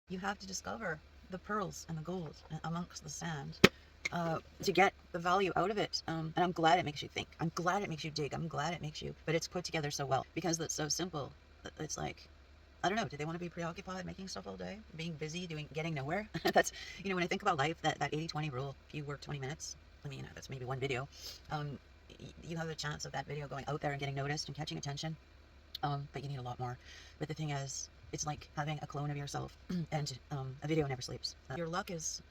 You have to discover the pearls and the gold amongst the sand to get the value out of it. And I'm glad it makes you think. I'm glad it makes you dig. I'm glad it makes you, but it's put together so well because it's so simple. It's like, I don't know. Do they want to be preoccupied making stuff all day, being busy, getting nowhere? That's, when I think about life, that 80-20 rule, if you work 20 minutes, I mean, that's maybe one video. Um, you have a chance of that video going out there and getting noticed and catching attention. But you need a lot more. But the thing is, it's like having a clone of yourself, and a video never sleeps. Your luck is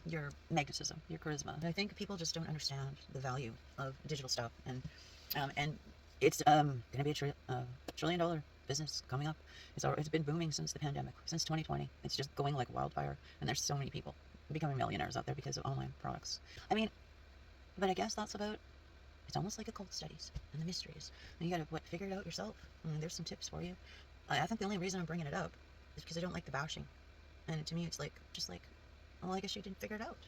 your magnetism, your charisma. And I think people just don't understand the value of digital stuff, and it's gonna be a trillion-dollar business coming up. It's been booming since the pandemic, since 2020. It's just going like wildfire, and there's so many people becoming millionaires out there because of online products. I mean, but I guess that's about, it's almost like occult studies and the mysteries. And you gotta figure it out yourself. There's some tips for you. I think the only reason I'm bringing it up is because I don't like the bashing. And to me, it's like, just like, well, I guess you didn't figure it out.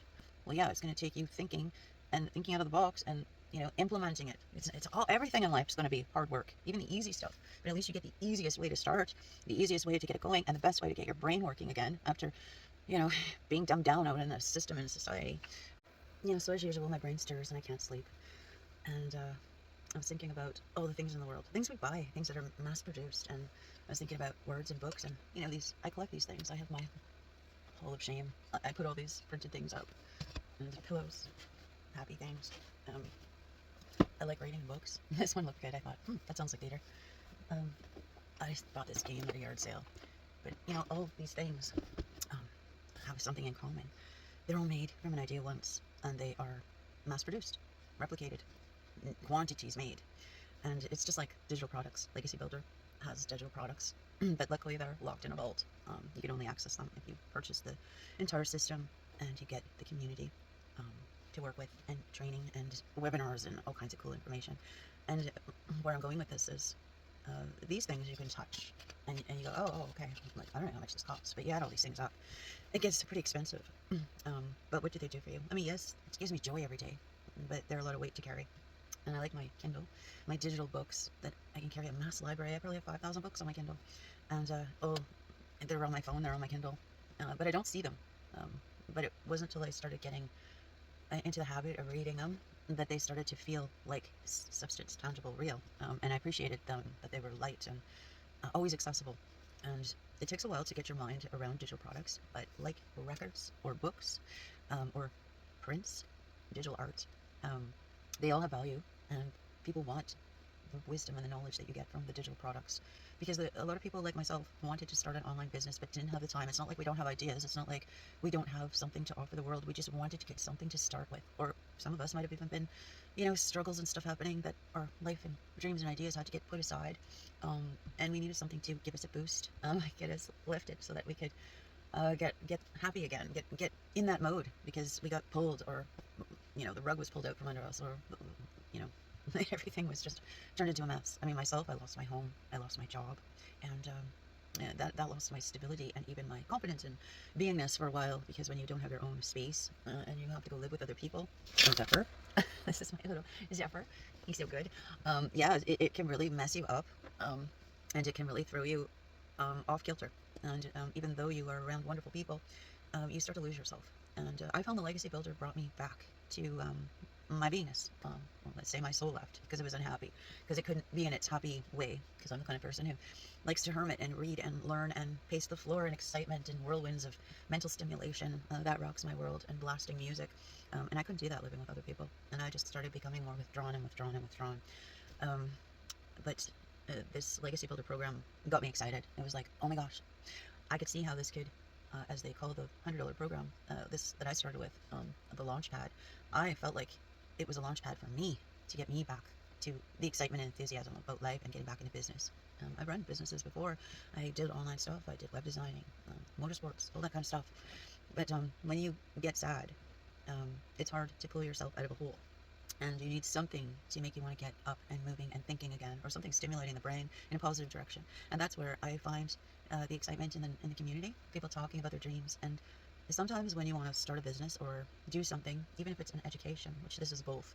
Well, yeah, it's gonna take you thinking and thinking out of the box and implementing it. It's all, everything in life is gonna be hard work, even the easy stuff. But at least you get the easiest way to start, the easiest way to get it going, and the best way to get your brain working again after, being dumbed down out in a system in society. So as usual, my brain stirs and I can't sleep. And I was thinking about all the things in the world, things we buy, things that are mass produced, and I was thinking about words and books, and these, I collect these things. I have my hall of shame. I put all these printed things up, and pillows, happy things. Um, I like reading books. This one looked good. I thought, that sounds like theater. Um, I bought this game at a yard sale, but all these things um, have something in common. They're all made from an idea once, and they are mass produced, replicated, quantities made. And it's just like digital products. Legacy Builder has digital products, but luckily they're locked in a vault. You can only access them if you purchase the entire system, and you get the community um, to work with, and training, and webinars, and all kinds of cool information. And where I'm going with this is, these things you can touch, and you go, oh, okay. Like, I don't know how much this costs, but you add all these things up, it gets pretty expensive. But what do they do for you? I mean, yes, it gives me joy every day, but they're a lot of weight to carry. And I like my Kindle, my digital books that I can carry, a mass library. I probably have 5,000 books on my Kindle, and they're on my phone, they're on my Kindle, but I don't see them. Um, but it wasn't until I started getting into the habit of reading them that they started to feel like substance, tangible, real, and I appreciated them, that they were light and always accessible. And it takes a while to get your mind around digital products, but like records or books, or prints, digital art, um, they all have value, and people want the wisdom and the knowledge that you get from the digital products, because a lot of people like myself wanted to start an online business but didn't have the time. It's not like we don't have ideas, it's not like we don't have something to offer the world. We just wanted to get something to start with. Or some of us might have even been struggles and stuff happening that our life and dreams and ideas had to get put aside, and we needed something to give us a boost, get us lifted so that we could get happy again, get in that mode, because we got pulled, or the rug was pulled out from under us, or you know everything was just turned into a mess. I mean, myself, I lost my home, I lost my job, and that lost my stability and even my confidence in beingness for a while, because when you don't have your own space, and you have to go live with other people. Oh, Zephyr. This is my little Zephyr. He's so good. Yeah, it can really mess you up, and it can really throw you off kilter. And even though you are around wonderful people, you start to lose yourself. And I found the Legacy Builder brought me back to my beingness. Well, let's say my soul left because it was unhappy, because it couldn't be in its happy way, because I'm the kind of person who likes to hermit and read and learn and pace the floor in excitement and whirlwinds of mental stimulation. That rocks my world, and blasting music. And I couldn't do that living with other people. And I just started becoming more withdrawn and withdrawn and withdrawn. Um, but this Legacy Builder program got me excited. It was like, oh my gosh, I could see how this could, as they call the $100 program, this that I started with, the launch pad. I felt like it was a launch pad for me to get me back to the excitement and enthusiasm about life and getting back into business. I've run businesses before. I did online stuff. I did web designing, motorsports, all that kind of stuff. But when you get sad, it's hard to pull yourself out of a hole, and you need something to make you want to get up and moving and thinking again, or something stimulating the brain in a positive direction. And that's where I find the excitement in the community, people talking about their dreams. And sometimes when you want to start a business or do something, even if it's an education, which this is both,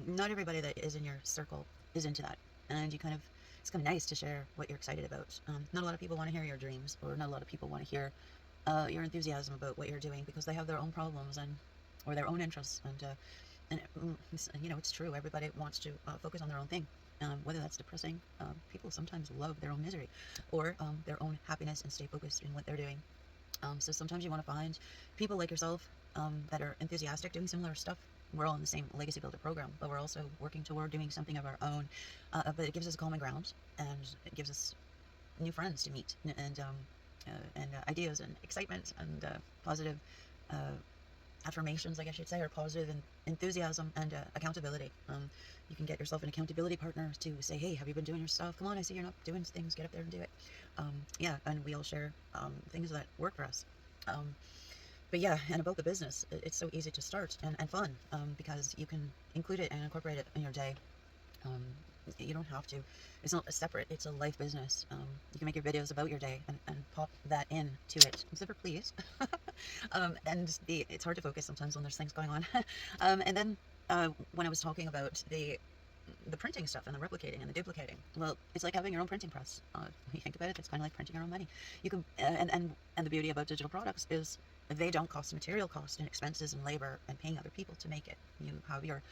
not everybody that is in your circle is into that, and you kind of it's kind of nice to share what you're excited about. Not a lot of people want to hear your dreams, or not a lot of people want to hear your enthusiasm about what you're doing, because they have their own problems and or their own interests. It's true. Everybody wants to focus on their own thing. Whether that's depressing, people sometimes love their own misery, or their own happiness, and stay focused in what they're doing. So sometimes you want to find people like yourself that are enthusiastic, doing similar stuff. We're all in the same Legacy Builder program, but we're also working toward doing something of our own. But it gives us a common ground, and it gives us new friends to meet, and ideas and excitement and positive uh, affirmations, I guess you'd say, or positive enthusiasm and accountability. You can get yourself an accountability partner to say, hey, have you been doing your stuff? Come on, I see you're not doing things. Get up there and do it. Yeah, and we all share things that work for us. But yeah, and about the business, it's so easy to start and fun, because you can include it and incorporate it in your day. Um, you don't have to. It's not a separate. It's a life business. You can make your videos about your day and pop that in to it. Zipper, please. And it's hard to focus sometimes when there's things going on. And then when I was talking about the printing stuff and the replicating and the duplicating, well, it's like having your own printing press. When you think about it, it's kind of like printing your own money. You can and the beauty about digital products is they don't cost material cost and expenses and labor and paying other people to make it. You have your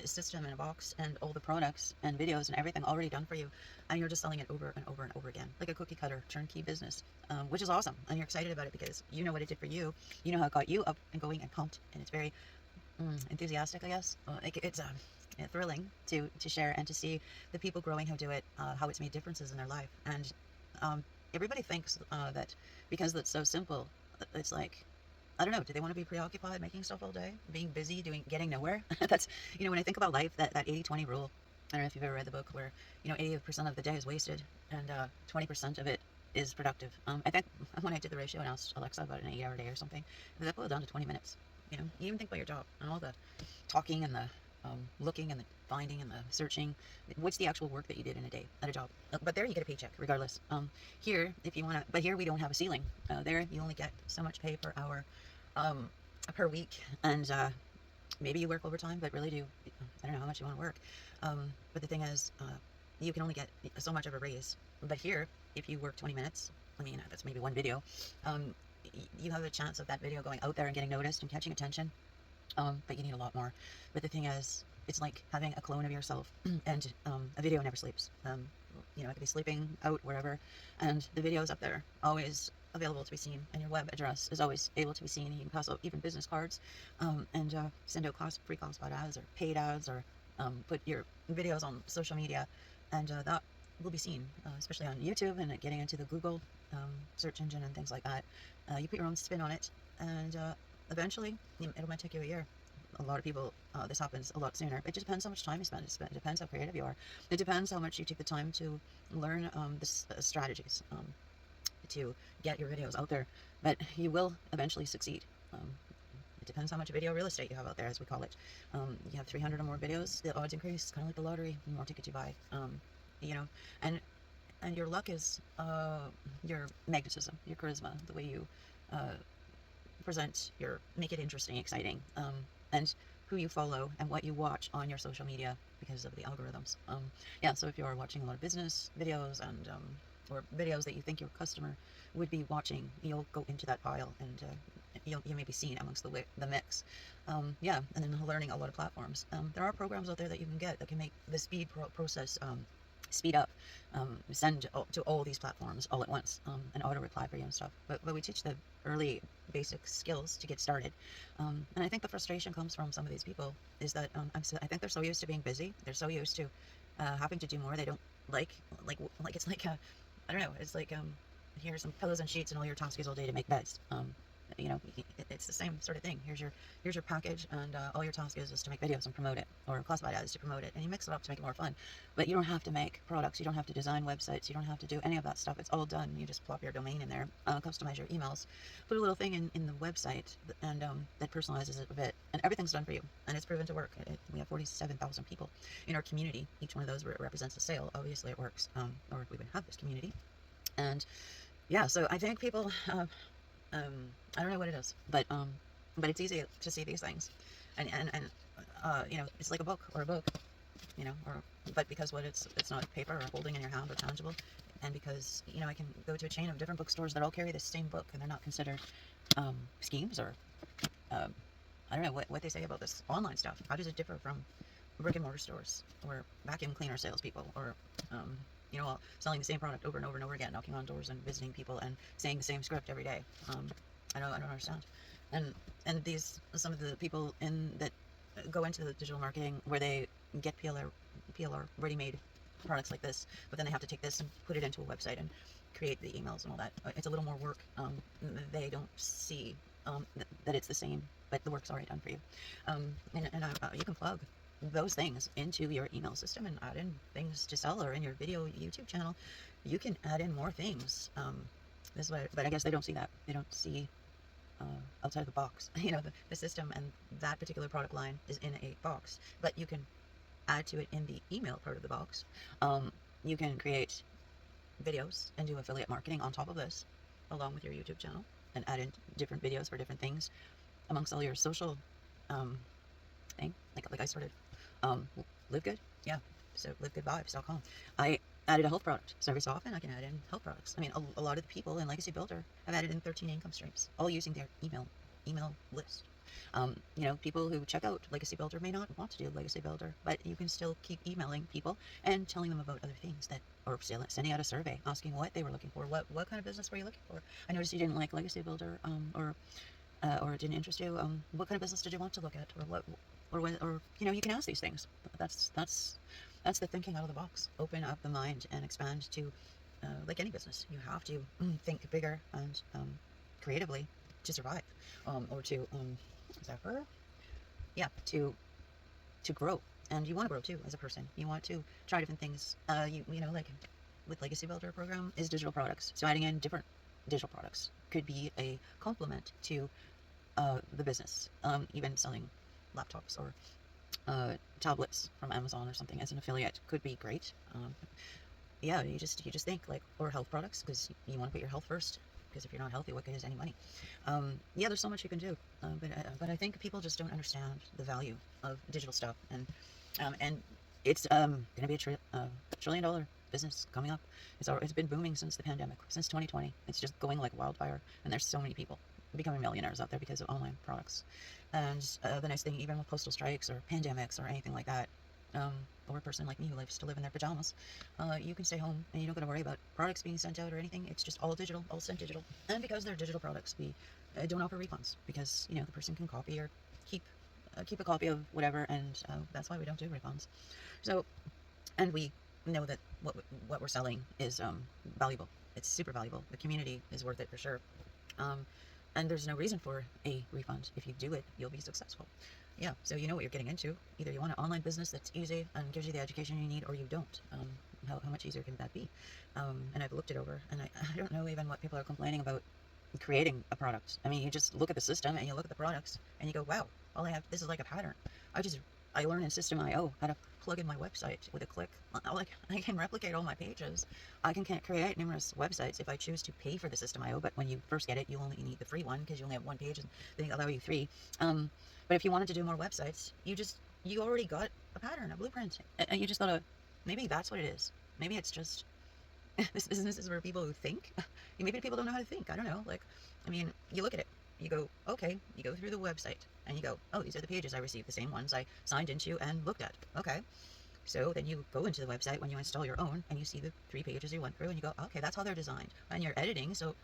system in a box and all the products and videos and everything already done for you, and you're just selling it over and over and over again, like a cookie cutter turnkey business, which is awesome, and you're excited about it because you know what it did for you. You know how it got you up and going and pumped, and it's very enthusiastic, I guess. It's thrilling to share and to see the people growing who do it, how it's made differences in their life. And everybody thinks that because it's so simple, it's like, I don't know, do they want to be preoccupied making stuff all day, being busy, getting nowhere? That's, when I think about life, that 80-20 rule, I don't know if you've ever read the book, where 80% of the day is wasted and 20% of it is productive. I think when I did the ratio and asked Alexa about an 8-hour day or something, that boiled down to 20 minutes. You even think about your job and all the talking and the looking and the finding and the searching. What's the actual work that you did in a day at a job? But there you get a paycheck regardless. Here, if you want to, but here we don't have a ceiling. There you only get so much pay per hour, per week, and maybe you work overtime, but really I don't know how much you want to work. But the thing is, you can only get so much of a raise. But here, if you work 20 minutes, that's maybe one video, you have a chance of that video going out there and getting noticed and catching attention. But you need a lot more. But the thing is, it's like having a clone of yourself, and a video never sleeps. It could be sleeping out wherever, and the video is up there, always available to be seen, and your web address is always able to be seen. You can pass out even business cards, and send out free classified ads or paid ads, or put your videos on social media, and that will be seen, especially on YouTube and getting into the Google search engine and things like that. You put your own spin on it, and eventually it might take you a year. A lot of people, this happens a lot sooner. It just depends how much time you spend. It depends how creative you are. It depends how much you take the time to learn the strategies to get your videos out there. But you will eventually succeed. It depends how much video real estate you have out there, as we call it. You have 300 or more videos, the odds increase. It's kind of like the lottery. The more tickets you buy, and your luck is your magnetism, your charisma, the way you make it interesting, exciting, and who you follow and what you watch on your social media because of the algorithms. So if you are watching a lot of business videos and or videos that you think your customer would be watching, you'll go into that pile, and you may be seen amongst the mix. And then learning a lot of platforms. There are programs out there that you can get that can make the process speed up, send to all these platforms all at once, and auto reply for you and stuff. But we teach the early basic skills to get started. And I think the frustration comes from some of these people is that I think they're so used to being busy. They're so used to having to do more. They don't like it's like I don't know. It's like here's some pillows and sheets, and all your task is all day to make beds. It's the same sort of thing. Here's your package, and all your task is to make videos and promote it, or classified ads to promote it, and you mix it up to make it more fun. But you don't have to make products, you don't have to design websites, you don't have to do any of that stuff. It's all done. You just plop your domain in there, customize your emails, put a little thing in the website, and that personalizes it a bit, and everything's done for you, and it's proven to work. We have 47,000 people in our community. Each one of those represents a sale. Obviously it works, or we wouldn't have this community. And so I think people I don't know what it is, but it's easy to see these things, and it's like a book or a book. you know, or but because what it's not paper or holding in your hand or tangible, and because you know I can go to a chain of different bookstores that all carry the same book and they're not considered schemes or um, I don't know what they say about this online stuff. How does it differ from brick and mortar stores or vacuum cleaner salespeople or you know, selling the same product over and over and over again, knocking on doors and visiting people and saying the same script every day? I don't understand. And these some of the people in that go into the digital marketing where they get PLR ready-made products like this, but then they have to take this and put it into a website and create the emails and all that. It's a little more work. They don't see that it's the same, but the work's already done for you. You can plug those things into your email system and add in things to sell, or in your video YouTube channel, you can add in more things. This is why, but I guess they don't see that. They don't see outside of the box. You know, the system and that particular product line is in a box, but you can add to it in the email part of the box. You can create videos and do affiliate marketing on top of this, along with your YouTube channel, and add in different videos for different things amongst all your social thing. Like I started Live Good, yeah. So livegoodvibes.com. I added a health product. So every so often I can add in health products. I mean, a lot of the people in Legacy Builder have added in 13 income streams, all using their email list. You know, people who check out Legacy Builder may not want to do Legacy Builder, but you can still keep emailing people and telling them about other things that, or sending out a survey asking what they were looking for. What kind of business were you looking for? I noticed you didn't like Legacy Builder, or it didn't interest you. What kind of business did you want to look at, or what, or when, or you know, you can ask these things. That's the thinking out of the box. Open up the mind and expand to, like any business, you have to think bigger and creatively to survive, or to is that her? Yeah, to grow. And you want to grow too as a person. You want to try different things. You know, like with Legacy Builder program is digital products. So adding in different digital products could be a complement to the business. Even selling laptops or tablets from Amazon or something as an affiliate could be great. Yeah, you just think like, or health products, because you want to put your health first. Because if you're not healthy, what good is any money? Yeah, there's so much you can do, but I think people just don't understand the value of digital stuff, and it's going to be a $1 trillion business coming up. It's been booming since the pandemic, since 2020. It's just going like wildfire, and there's so many people becoming millionaires out there because of online products. And the nice thing, even with postal strikes or pandemics or anything like that, or a person like me who likes to live in their pajamas, you can stay home and you don't got to worry about products being sent out or anything. It's just all digital, all sent digital. And because they're digital products, we don't offer refunds, because you know the person can copy or keep a copy of whatever, and that's why we don't do refunds. So, and we know that what we're selling is valuable. It's super valuable. The community is worth it for sure. And there's no reason for a refund. If you do it, you'll be successful. Yeah, so you know what you're getting into. Either you want an online business that's easy and gives you the education you need, or you don't. How much easier can that be? And I've looked it over, and I don't know even what people are complaining about creating a product. I mean, you just look at the system and you look at the products and you go, wow, all I have, this is like a pattern. I learned in System.io how to plug in my website with a click. I can replicate all my pages. I can create numerous websites if I choose to pay for the System.io, but when you first get it, you only need the free one because you only have one page and they allow you 3. But if you wanted to do more websites, you already got a pattern, a blueprint, and you just thought, maybe that's what it is. Maybe it's just this business is for people who think. Maybe people don't know how to think. I don't know. Like, I mean, you look at it. You go, okay, you go through the website and you go, oh, these are the pages I received, the same ones I signed into and looked at. Okay. So then you go into the website when you install your own and you see the 3 pages you went through and you go, okay, that's how they're designed. And you're editing. So,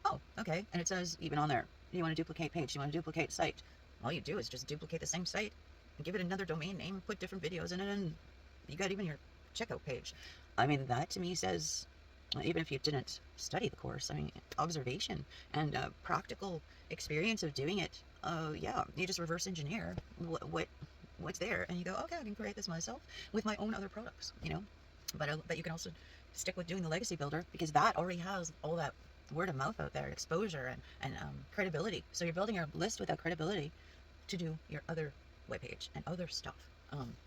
oh, okay. And it says even on there, you want to duplicate page, you want to duplicate site. All you do is just duplicate the same site and give it another domain name, put different videos in it, and you got even your checkout page. I mean, that to me says, even if you didn't study the course, I mean, observation and practical experience of doing it. Yeah, you just reverse engineer what's there, and you go, okay, I can create this myself with my own other products, you know. But you can also stick with doing the Legacy Builder, because that already has all that word of mouth out there, exposure and credibility. So you're building your list without credibility to do your other webpage and other stuff.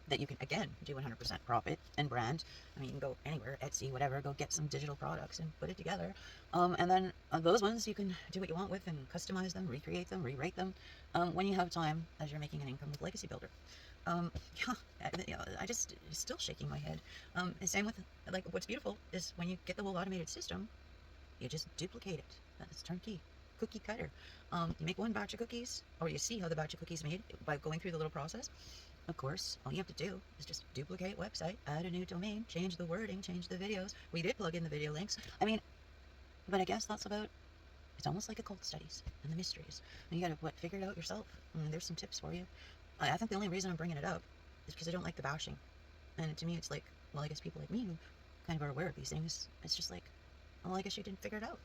That you can, again, do 100% profit and brand. I mean, you can go anywhere, Etsy, whatever, go get some digital products and put it together. And then those ones you can do what you want with and customize them, recreate them, rewrite them, when you have time, as you're making an income with Legacy Builder. Yeah, I just still shaking my head. And same with, like, what's beautiful is when you get the whole automated system, you just duplicate it. That's turnkey, cookie cutter. You make one batch of cookies, or you see how the batch of cookies made by going through the little process. Of course, all you have to do is just duplicate website, add a new domain, change the wording, change the videos. We did plug in the video links. I mean, but I guess that's about. It's almost like occult studies and the mysteries. And you gotta figure it out yourself. I mean, there's some tips for you. I think the only reason I'm bringing it up is because I don't like the bashing. And to me, it's like, well, I guess people like me who kind of are aware of these things, it's just like, well, I guess you didn't figure it out.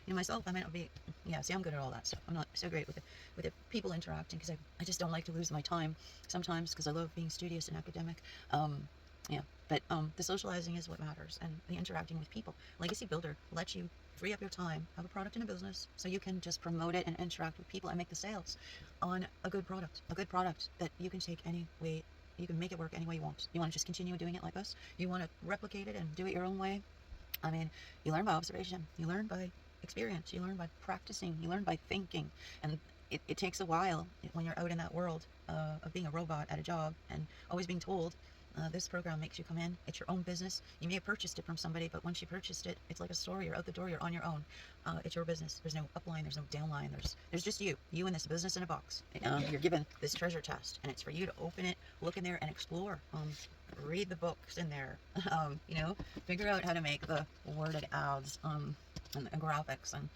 Myself, I might not be, yeah, see, I'm good at all that stuff. I'm not so great with the people interacting because I just don't like to lose my time sometimes because I love being studious and academic. Yeah, but the socializing is what matters, and the interacting with people. Legacy Builder lets you free up your time, have a product in a business, so you can just promote it and interact with people and make the sales on a good product that you can take any way. You can make it work any way you want. You want to just continue doing it like us? You want to replicate it and do it your own way? I mean, you learn by observation, you learn by experience, you learn by practicing, you learn by thinking. And it takes a while when you're out in that world of being a robot at a job and always being told, this program makes you come in, it's your own business. You may have purchased it from somebody, but once you purchased it, it's like a store. You're out the door, you're on your own. It's your business. There's no upline, there's no downline, there's just you in this business in a box. You're given this treasure chest, and it's for you to open it, look in there, and explore. Read the books in there. Figure out how to make the worded ads, and graphics, and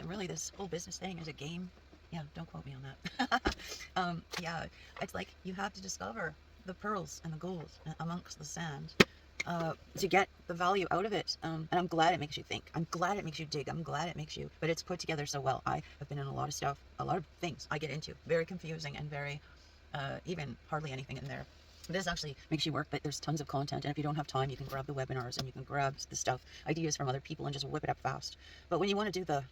really this whole business thing is a game. Yeah, don't quote me on that. Yeah, it's like you have to discover the pearls and the gold amongst the sand to get the value out of it. And I'm glad it makes you think. I'm glad it makes you dig. I'm glad it makes you, but it's put together so well. I have been in a lot of stuff, a lot of things I get into, very confusing and very, even hardly anything in there. This actually makes you work, but there's tons of content, and if you don't have time, you can grab the webinars and you can grab the stuff, ideas from other people, and just whip it up fast. But when you want to do the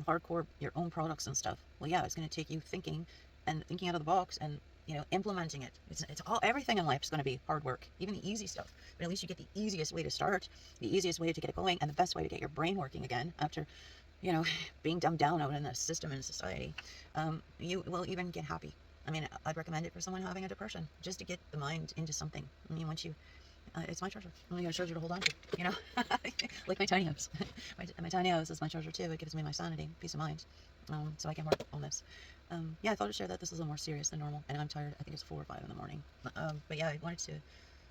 hardcore, your own products and stuff, well, yeah, it's going to take you thinking out of the box and implementing it. It's all, everything in life is going to be hard work, even the easy stuff. But at least you get the easiest way to start, the easiest way to get it going, and the best way to get your brain working again after being dumbed down out in the system and society. You will even get happy. I mean, I'd recommend it for someone having a depression, just to get the mind into something. I mean, once you, it's my treasure. I got a treasure to hold on to, like my tiny house. my tiny house is my treasure too. It gives me my sanity, peace of mind, so I can work on this. Yeah, I thought I'd share that this is a little more serious than normal, and I'm tired. I think it's 4 or 5 in the morning. But yeah, I wanted to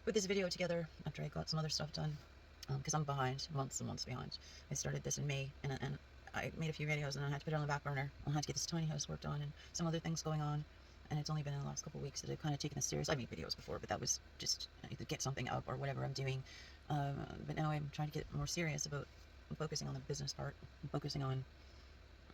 put this video together after I got some other stuff done, because I'm behind, months and months behind. I started this in May, and I made a few videos, and I had to put it on the back burner. I had to get this tiny house worked on, and some other things going on. And it's only been in the last couple of weeks that I've kind of taken this serious. I made videos before, but that was just to get something up or whatever I'm doing. But now I'm trying to get more serious about focusing on the business part, focusing on,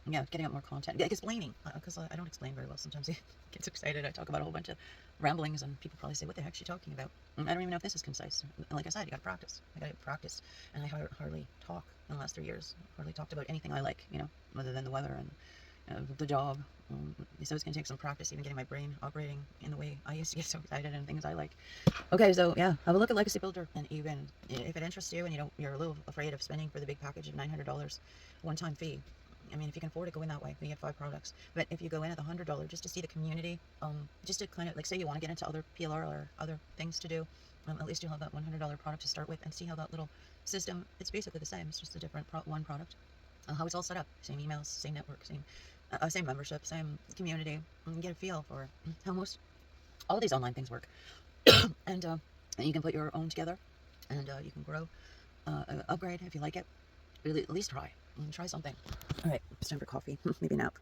yeah, getting out more content, explaining, because I don't explain very well. Sometimes I get so excited. I talk about a whole bunch of ramblings, and people probably say, what the heck is she talking about? I don't even know if this is concise. And like I said, you got to practice. I got to practice. And I hardly talk in the last 3 years. Hardly talked about anything I like, other than the weather and the job. So it's going to take some practice, even getting my brain operating in the way I used to get so excited and things I like. Okay, so yeah, have a look at Legacy Builder, and even if it interests you and you're a little afraid of spending for the big package of $900 one-time fee. I mean, if you can afford it, go in that way. You get 5 products. But if you go in at the $100 just to see the community, just to kind of, like, say you want to get into other PLR or other things to do, at least you'll have that $100 product to start with, and see how that little system, it's basically the same. It's just a different one product. How it's all set up, same emails, same network, same membership, same community, and get a feel for how most all of these online things work. And you can put your own together, and you can grow, upgrade if you like it. Really, at least try something. All right, it's time for coffee, maybe a nap.